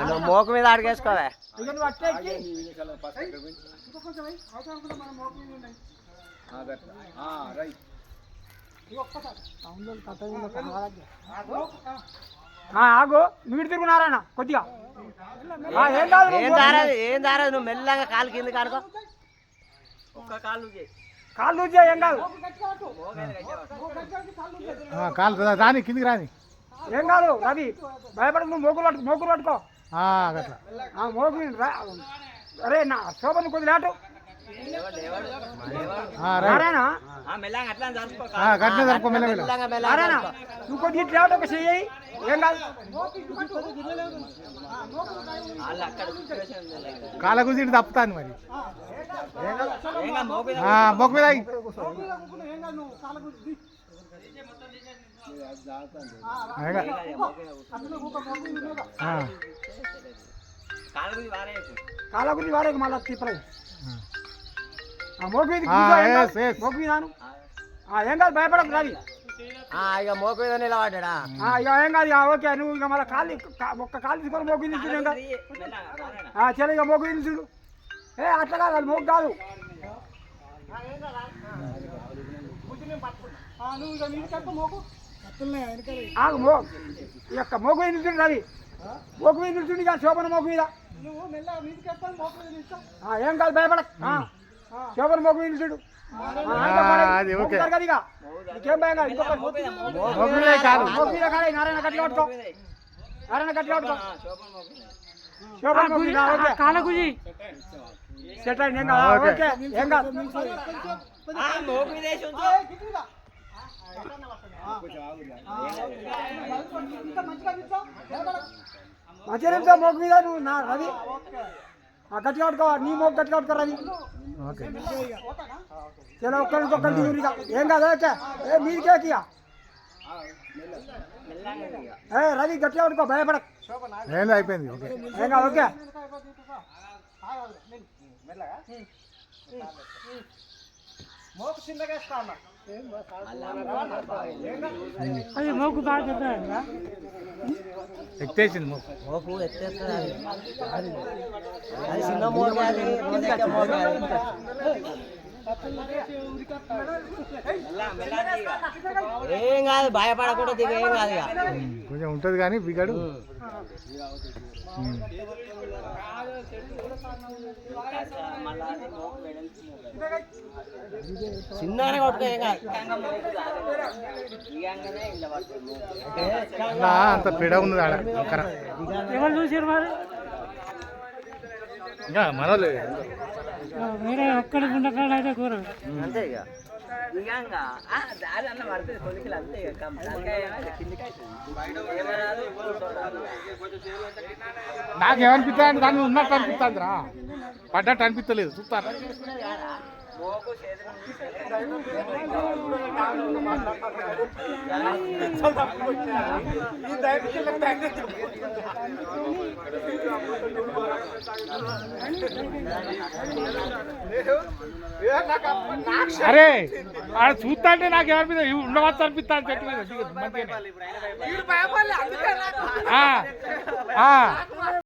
నువ్వు మోకు మీద అడిగేసుకోవా. ఆగు నువ్వు తిరుగున్నారా కొద్దిగా ఏం దారదు నువ్వు మెల్లగా కాలు కింద కానుకో. ఒక్క కాలు కాళ్ళు చేయ ఏం కాదు కాలు రాని కిందికి రాని ఏం కాదు రవి భయపడకు నువ్వు మోకులు పట్టుకో మోకు అరే నా శోభను కొద్ది లేటు నువ్వు కొద్ది ఇట్లా లేటు ఒక చెయ్యి ఏం కాదు కాళ్ళ గురించి తప్పుతాను మరి మొక్క మీద కాళ్ళ గురించి వారే మళ్ళీ తిప్పలేదు మోకు మీద ఏం కాదు భయపడకు రవి ఇక మోకు మీద నిలబడ్డా ఇక ఏం కాదు ఓకే నువ్వు ఇక మళ్ళీ కాళ్ళు ఒక్క కాళ్ళు తీసుకొని మోకు నిల్చుడు ఏం కాదు చలో ఇక మోకు నిల్చుడు అట్లా కాదు అది మోకు కాదు మోకు మీద నిల్చుండు రవి మోకు మీద నిల్చుండి ఇక శోభన మోకు మీద ఏం కాదు భయపడక శోభన మోకు మీద నిల్చుడు ఇంకేం భయం కాదు ఇంకొక నారాయణ గట్టిగా పట్టుకో నారాయణ గట్టిగా పట్టుకో శోభన మోకు మీద ఓకే సెట్ అయింది ఏం కాదు ఓకే ఏం కాదు మంచిగా మోకు మీద నువ్వు నా రవి గట్టిగా పట్టుకో నీ మోకు గట్టిగా పట్టుకో రవి చలో ఒక్కరికొక్కరు దిగురిగా ఏం కాదు ఓకే మీదికేకి రవి గట్టిగా పట్టుకో భయపడక అయిపోయింది ఏం కాదు ఓకే అది మోకు బాగా చెప్పాడు ఎత్తేసింది మోకు ఎత్తేస్తా అది చిన్న మోకు ఏం కాదు భయపడకుండా దిగ ఏం కాదు కొంచెం ఉంటుంది కానీ బిగాడు చిన్నగానే కొట్టుకో ఏం కాదు అంత పిడ ఉన్నది ఆడ ఎవరు చూసారు మరి ఇంకా మనోళ్ళు వేరే ఒక్కడి గుండకాడ అయితే కూర అంతే ఇక దారి అన్న పడుతుంది కొలికలు అంతే ఇక నాకేమనిపిస్తుంది దాన్ని ఉన్నట్టు అనిపిస్తుంది రా పడ్డట్టు అనిపించలేదు చూస్తాను అరే ఆడ చూస్తా అంటే నాకు ఏమనిపిస్తుంది ఉండవచ్చు అనిపిస్తాను చెట్టు మీద మంచిగా